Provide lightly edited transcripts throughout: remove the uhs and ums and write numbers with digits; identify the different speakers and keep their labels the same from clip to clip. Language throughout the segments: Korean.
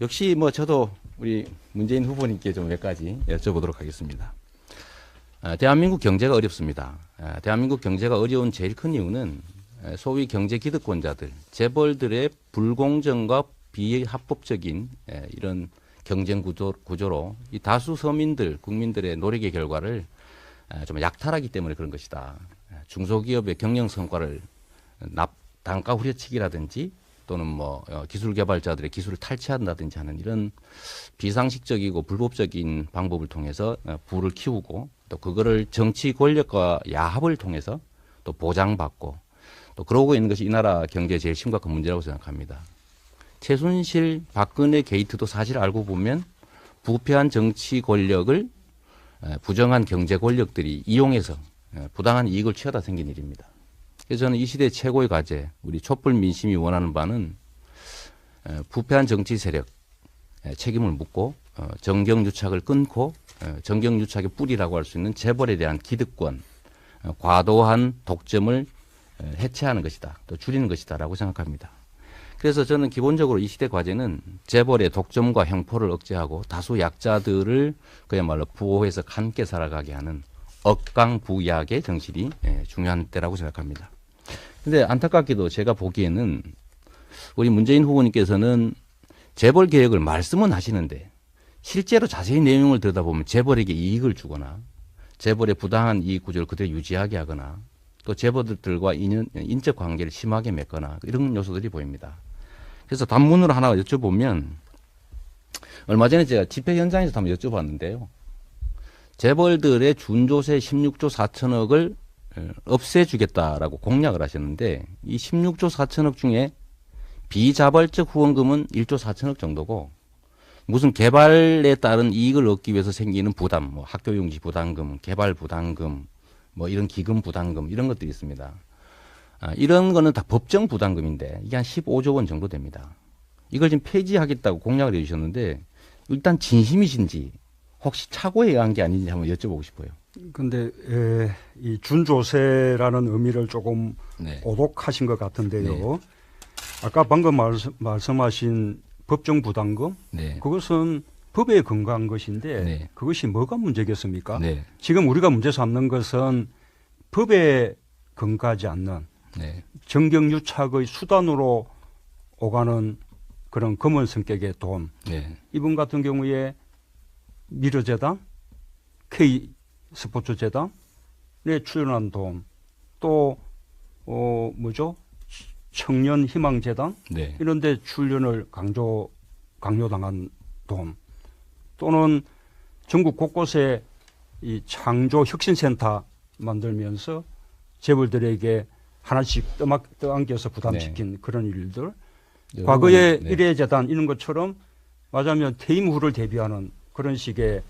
Speaker 1: 역시 뭐 저도 우리 문재인 후보님께 좀 몇 가지 여쭤보도록 하겠습니다. 대한민국 경제가 어렵습니다. 대한민국 경제가 어려운 제일 큰 이유는 소위 경제 기득권자들, 재벌들의 불공정과 비합법적인 이런 경쟁 구조로 이 다수 서민들, 국민들의 노력의 결과를 좀 약탈하기 때문에 그런 것이다. 중소기업의 경영 성과를 단가 후려치기라든지 또는 뭐 기술 개발자들의 기술을 탈취한다든지 하는 이런 비상식적이고 불법적인 방법을 통해서 부를 키우고 또 그거를 정치 권력과 야합을 통해서 또 보장받고 또 그러고 있는 것이 이 나라 경제의 제일 심각한 문제라고 생각합니다. 최순실, 박근혜 게이트도 사실 알고 보면 부패한 정치 권력을 부정한 경제 권력들이 이용해서 부당한 이익을 취하다 생긴 일입니다. 그래서 저는 이 시대 최고의 과제, 우리 촛불 민심이 원하는 바는 부패한 정치 세력 책임을 묻고 정경유착을 끊고 정경유착의 뿌리라고 할 수 있는 재벌에 대한 기득권, 과도한 독점을 해체하는 것이다. 또 줄이는 것이다라고 생각합니다. 그래서 저는 기본적으로 이 시대 과제는 재벌의 독점과 형포를 억제하고 다수 약자들을 그야말로 보호해서 함께 살아가게 하는 억강부약의 정신이 중요한 때라고 생각합니다. 근데 안타깝게도 제가 보기에는 우리 문재인 후보님께서는 재벌 개혁을 말씀은 하시는데 실제로 자세히 내용을 들여다보면 재벌에게 이익을 주거나 재벌의 부당한 이익 구조를 그대로 유지하게 하거나 또 재벌들과 인적 관계를 심하게 맺거나 이런 요소들이 보입니다. 그래서 단문으로 하나 여쭤보면 얼마 전에 제가 집회 현장에서 한번 여쭤봤는데요. 재벌들의 준조세 16조 4천억을 없애주겠다라고 공약을 하셨는데 이 16조 4천억 중에 비자발적 후원금은 1조 4천억 정도고 무슨 개발에 따른 이익을 얻기 위해서 생기는 부담, 뭐 학교용지 부담금, 개발 부담금, 뭐 이런 기금 부담금 이런 것들이 있습니다. 이런 거는 다 법정 부담금인데 이게 한 15조 원 정도 됩니다. 이걸 지금 폐지하겠다고 공약을 해주셨는데 일단 진심이신지 혹시 착오에 의한 게 아닌지 한번 여쭤보고 싶어요.
Speaker 2: 근데 이 준조세라는 의미를 조금 오독하신 것 같은데요. 아까 방금 말씀하신 법정 부담금 그것은 법에 근거한 것인데 그것이 뭐가 문제겠습니까? 지금 우리가 문제 삼는 것은 법에 근거하지 않는 정경유착의 수단으로 오가는 그런 검은 성격의 돈. 이분 같은 경우에 미르재단, K스포츠재단에 출연한 돈, 또 뭐죠? 청년희망재단 이런 데 출연을 강요당한 돈, 또는 전국 곳곳에 이 창조혁신센터 만들면서 재벌들에게 하나씩 떠안겨서 부담시킨 그런 일들, 과거에 일회재단 이런 것처럼 맞으면 퇴임 후를 대비하는 그런 식의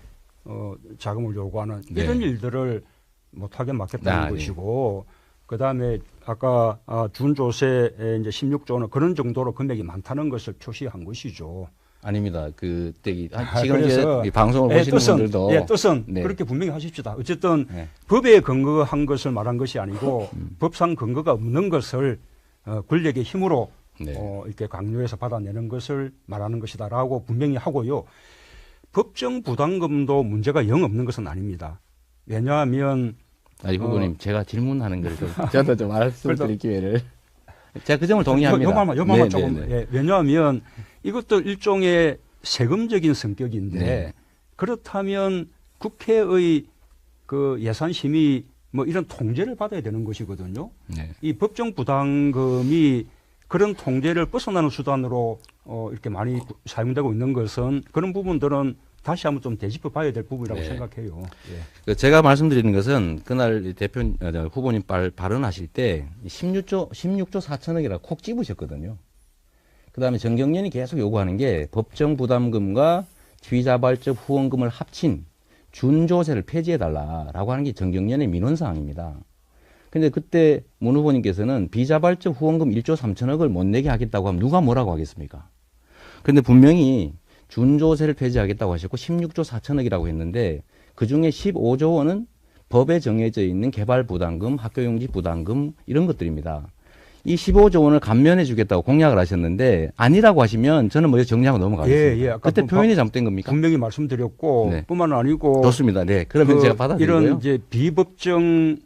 Speaker 2: 자금을 요구하는 이런 일들을 못하게 막겠다는 것이고, 그 다음에 아까 준조세에 이제 16조는 그런 정도로 금액이 많다는 것을 표시한 것이죠.
Speaker 1: 아닙니다. 그때 지금 이제 방송을 보시는 분들도
Speaker 2: 뜻은 그렇게 분명히 하십시다. 어쨌든 법에 근거한 것을 말한 것이 아니고 법상 근거가 없는 것을 권력의 힘으로 이렇게 강요해서 받아내는 것을 말하는 것이다라고 분명히 하고요. 법정 부담금도 문제가 영 없는 것은 아닙니다. 왜냐하면
Speaker 1: 후보님 제가 질문하는 걸 좀 저도 좀 말씀드릴 기회를 제가 그 점을 동의합니다.
Speaker 2: 요만만 조금 왜냐하면 이것도 일종의 세금적인 성격인데 그렇다면 국회의 그 예산심의 뭐 이런 통제를 받아야 되는 것이거든요. 이 법정 부담금이 그런 통제를 벗어나는 수단으로 이렇게 많이 사용되고 있는 것은 그런 부분들은 다시 한번 좀 되짚어 봐야 될 부분이라고 생각해요.
Speaker 1: 제가 말씀드리는 것은 그날 후보님 발언하실 때 16조 4천억이라고 콕 집으셨거든요. 그다음에 정경련이 계속 요구하는 게 법정 부담금과 비자발적 후원금을 합친 준조세를 폐지해달라라고 하는 게 정경련의 민원사항입니다. 근데 그때 문 후보님께서는 비자발적 후원금 1조 3천억을 못 내게 하겠다고 하면 누가 뭐라고 하겠습니까? 그런데 분명히 준조세를 폐지하겠다고 하셨고 16조 4천억이라고 했는데 그중에 15조 원은 법에 정해져 있는 개발 부담금, 학교용지 부담금 이런 것들입니다. 이 15조 원을 감면해 주겠다고 공약을 하셨는데 아니라고 하시면 저는 먼저 정리하고 넘어가겠습니다.
Speaker 2: 예, 아까
Speaker 1: 그때 표현이 잘못된 겁니까?
Speaker 2: 분명히 말씀드렸고
Speaker 1: 네.
Speaker 2: 뿐만 아니고
Speaker 1: 좋습니다. 네. 그러면 제가 받아들이고요.
Speaker 2: 이런 이제 비법정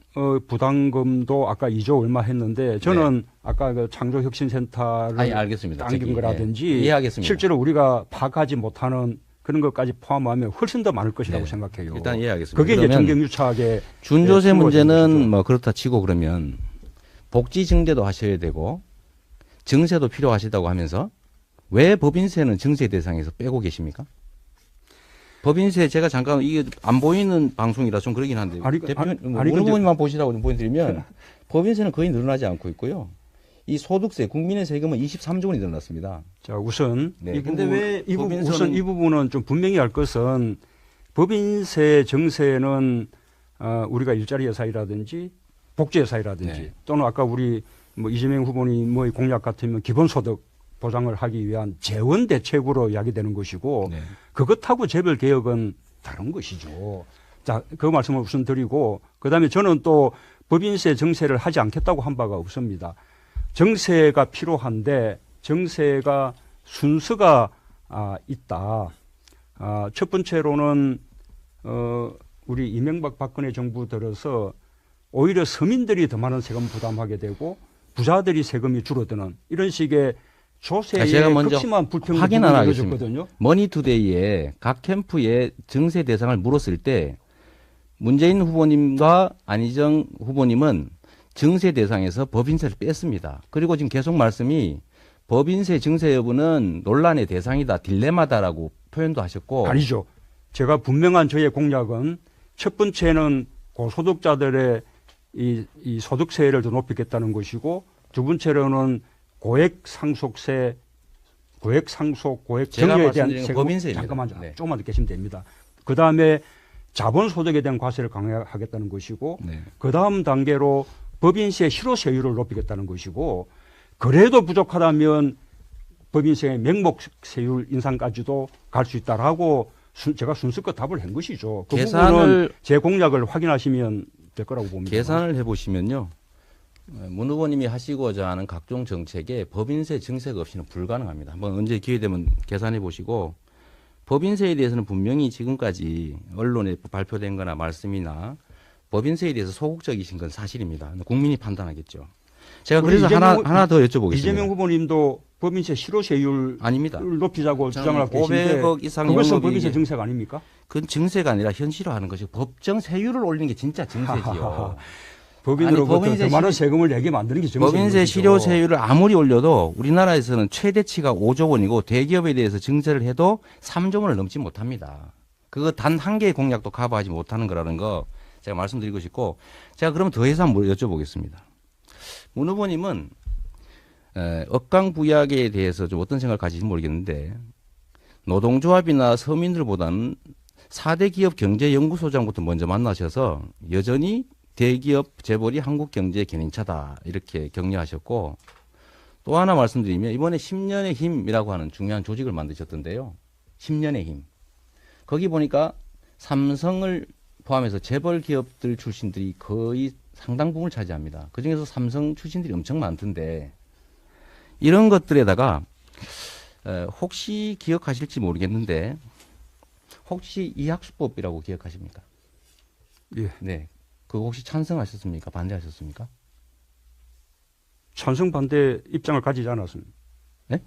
Speaker 2: 부담금도 아까 2조 얼마 했는데 저는 아까 그 창조혁신센터를
Speaker 1: 아니, 알겠습니다.
Speaker 2: 당긴
Speaker 1: 저기,
Speaker 2: 거라든지
Speaker 1: 예. 이해하겠습니다.
Speaker 2: 실제로 우리가 파악하지 못하는 그런 것까지 포함하면 훨씬 더 많을 것이라고
Speaker 1: 네.
Speaker 2: 생각해요.
Speaker 1: 일단 이해하겠습니다.
Speaker 2: 그게 이제
Speaker 1: 그러면
Speaker 2: 정경유착의
Speaker 1: 준조세
Speaker 2: 네,
Speaker 1: 문제는
Speaker 2: 것이죠.
Speaker 1: 뭐 그렇다 치고 그러면 복지 증대도 하셔야 되고 증세도 필요하시다고 하면서 왜 법인세는 증세 대상에서 빼고 계십니까? 법인세 제가 잠깐 이게 안 보이는 방송이라 좀 그러긴 한데
Speaker 2: 아니,
Speaker 1: 대표님
Speaker 2: 아니,
Speaker 1: 문 후보님만 보시라고 좀 보여드리면 법인세는 거의 늘어나지 않고 있고요. 이 소득세 국민의 세금은 23조 원이 늘어났습니다.
Speaker 2: 자, 우선
Speaker 1: 네.
Speaker 2: 이
Speaker 1: 근데
Speaker 2: 부분,
Speaker 1: 왜
Speaker 2: 우선 이 부분은 좀 분명히 할 것은 법인세 정세는 우리가 일자리 회사이라든지 복지 회사이라든지
Speaker 1: 네.
Speaker 2: 또는 아까 우리 뭐 이재명 후보님의 공약 같으면 기본소득 보장을 하기 위한 재원 대책으로 이야기되는 것이고
Speaker 1: 네.
Speaker 2: 그것하고 재벌 개혁은 다른 것이죠. 자, 그 말씀을 우선 드리고 그다음에 저는 또 법인세 정세를 하지 않겠다고 한 바가 없습니다. 정세가 필요한데 정세가 순서가 있다. 첫 번째로는 우리 이명박 박근혜 정부 들어서 오히려 서민들이 더 많은 세금 부담하게 되고 부자들이 세금이 줄어드는 이런 식의 조세의
Speaker 1: 제가 먼저
Speaker 2: 극심한 불평을
Speaker 1: 확인 하나
Speaker 2: 이루어졌거든요.
Speaker 1: 머니투데이에 각 캠프에 증세 대상을 물었을 때 문재인 후보님과 안희정 후보님은 증세 대상에서 법인세를 뺐습니다. 그리고 지금 계속 말씀이 법인세 증세 여부는 논란의 대상이다, 딜레마다라고 표현도 하셨고
Speaker 2: 아니죠. 제가 분명한 저의 공약은 첫 번째는 고소득자들의 이 소득세를 더 높이겠다는 것이고 두 번째로는 고액 상속세, 고액 상속, 고액
Speaker 1: 제가
Speaker 2: 경유에 대한
Speaker 1: 말씀드린
Speaker 2: 세금
Speaker 1: 법인세입니다.
Speaker 2: 잠깐만요.
Speaker 1: 네.
Speaker 2: 조금만 더 계시면 됩니다. 그 다음에 자본소득에 대한 과세를 강화하겠다는 것이고
Speaker 1: 네.
Speaker 2: 그 다음 단계로 법인세 실효세율을 높이겠다는 것이고 그래도 부족하다면 법인세 명목세율 인상까지도 갈 수 있다라고 제가 순수껏 답을 한 것이죠. 그 부분은 제 공약을 확인하시면 될 거라고 봅니다.
Speaker 1: 계산을 해보시면요. 문 후보님이 하시고자 하는 각종 정책에 법인세 증세가 없이는 불가능합니다. 한번 언제 기회 되면 계산해 보시고 법인세에 대해서는 분명히 지금까지 언론에 발표된 거나 말씀이나 법인세에 대해서 소극적이신 건 사실입니다. 국민이 판단하겠죠. 제가 그래서 하나 더 여쭤보겠습니다.
Speaker 2: 이재명 후보님도 법인세 실효세율
Speaker 1: 아닙니다.
Speaker 2: 높이자고 주장을 하고 계신데
Speaker 1: 500억 이상
Speaker 2: 그것은
Speaker 1: 영업이익이
Speaker 2: 법인세 증세가 아닙니까?
Speaker 1: 그건 증세가 아니라 현실화하는 것이고 법정 세율을 올리는 게 진짜 증세지요.
Speaker 2: 법인으로부터 더 많은 세금을 내게 만드는 게 정세인
Speaker 1: 법인세
Speaker 2: 것이죠.
Speaker 1: 실효세율을 아무리 올려도 우리나라에서는 최대치가 5조 원이고 대기업에 대해서 증세를 해도 3조 원을 넘지 못합니다. 그거 단 한 개의 공약도 커버하지 못하는 거라는 거 제가 말씀드리고 싶고 제가 그러면 더해서 한번 여쭤보겠습니다. 문 후보님은 억강부약에 대해서 좀 어떤 생각을 가지는지 모르겠는데 노동조합이나 서민들보다는 4대 기업 경제연구소장부터 먼저 만나셔서 여전히 대기업 재벌이 한국 경제의 견인차다 이렇게 격려하셨고 또 하나 말씀드리면 이번에 10년의 힘이라고 하는 중요한 조직을 만드셨던데요. 10년의 힘. 거기 보니까 삼성을 포함해서 재벌 기업들 출신들이 거의 상당 부분을 차지합니다. 그중에서 삼성 출신들이 엄청 많던데 이런 것들에다가 혹시 기억하실지 모르겠는데 혹시 이학수법이라고 기억하십니까?
Speaker 2: 예.
Speaker 1: 네. 그거 혹시 찬성하셨습니까? 반대하셨습니까?
Speaker 2: 찬성 반대 입장을 가지지 않았습니다.
Speaker 1: 네?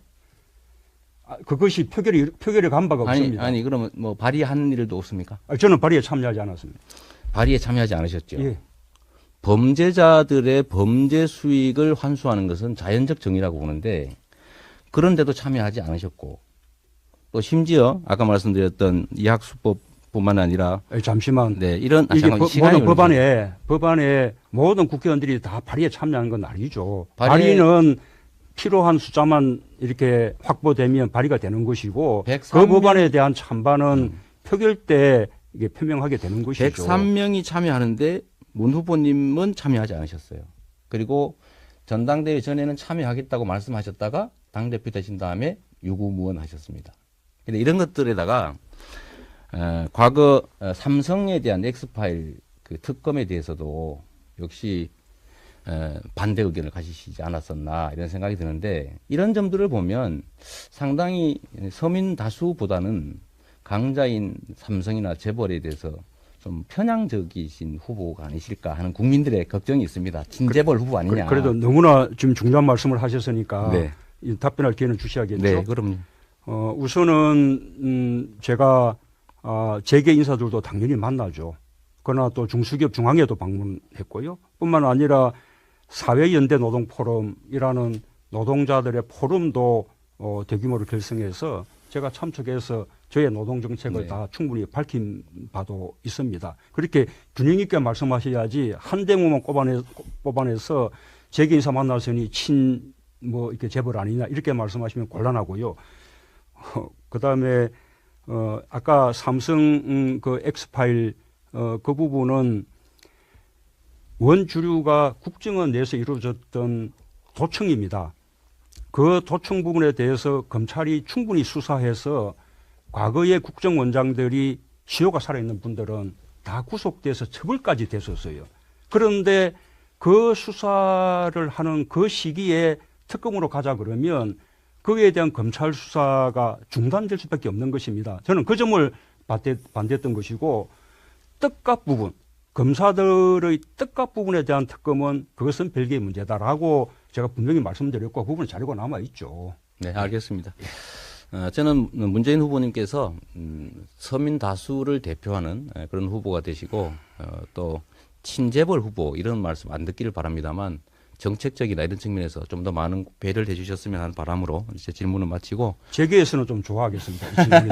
Speaker 2: 그것이 표결에 간 바가 없습니다.
Speaker 1: 아니 그러면 뭐 발의한 일도 없습니까?
Speaker 2: 저는 발의에 참여하지 않았습니다.
Speaker 1: 발의에 참여하지 않으셨죠?
Speaker 2: 예.
Speaker 1: 범죄자들의 범죄 수익을 환수하는 것은 자연적 정의라고 보는데 그런데도 참여하지 않으셨고 또 심지어 아까 말씀드렸던 이학수법뿐만 아니라
Speaker 2: 잠시만.
Speaker 1: 네 이런
Speaker 2: 이게
Speaker 1: 시간이
Speaker 2: 모든 법안에 모든 국회의원들이 다 발의에 참여하는 건 아니죠.
Speaker 1: 발의에-
Speaker 2: 발의는 필요한 숫자만 이렇게 확보되면 발의가 되는 것이고
Speaker 1: 103
Speaker 2: 그 법안에 대한 찬반은 표결 때 이게 표명하게 되는 것이죠.
Speaker 1: 103명이 참여하는데 문 후보님은 참여하지 않으셨어요. 그리고 전당대회 전에는 참여하겠다고 말씀하셨다가 당대표 되신 다음에 유구무원하셨습니다. 근데 이런 것들에다가 과거 삼성에 대한 엑스파일 그 특검에 대해서도 역시 반대 의견을 가지시지 않았었나 이런 생각이 드는데 이런 점들을 보면 상당히 서민 다수보다는 강자인 삼성이나 재벌에 대해서 좀 편향적이신 후보가 아니실까 하는 국민들의 걱정이 있습니다. 친재벌 후보 아니냐.
Speaker 2: 그래도 너무나 지금 중요한 말씀을 하셨으니까
Speaker 1: 네.
Speaker 2: 이 답변할 기회는 주셔야겠죠.
Speaker 1: 네, 그럼요.
Speaker 2: 우선은 제가 재계 인사들도 당연히 만나죠. 그러나 또 중수기업 중앙회도 방문했고요. 뿐만 아니라 사회연대 노동포럼이라는 노동자들의 포럼도 대규모로 결성해서 제가 참석해서 저의 노동정책을
Speaker 1: 네.
Speaker 2: 다 충분히 밝힌 바도 있습니다. 그렇게 균형 있게 말씀하셔야지 한 대목만 뽑아내서 재계 인사 만났으니 이렇게 재벌 아니냐 이렇게 말씀하시면 곤란하고요. 그다음에 아까 삼성 그 엑스파일 그 부분은 원주류가 국정원 내에서 이루어졌던 도청입니다. 그 도청 부분에 대해서 검찰이 충분히 수사해서 과거의 국정원장들이 시효가 살아있는 분들은 다 구속돼서 처벌까지 됐었어요. 그런데 그 수사를 하는 그 시기에 특검으로 가자 그러면 거기에 대한 검찰 수사가 중단될 수밖에 없는 것입니다. 저는 그 점을 반대했던 것이고 뜻값 부분, 검사들의 뜻값 부분에 대한 특검은 그것은 별개의 문제다라고 제가 분명히 말씀드렸고 그 부분은 자료가 남아있죠.
Speaker 1: 네, 알겠습니다. 저는 문재인 후보님께서 서민 다수를 대표하는 그런 후보가 되시고 또 친재벌 후보 이런 말씀 안 듣기를 바랍니다만 정책적이나 이런 측면에서 좀 더 많은 배려를 해주셨으면 하는 바람으로 제 질문을 마치고
Speaker 2: 재계에서는 좀 좋아하겠습니다. 이 질문에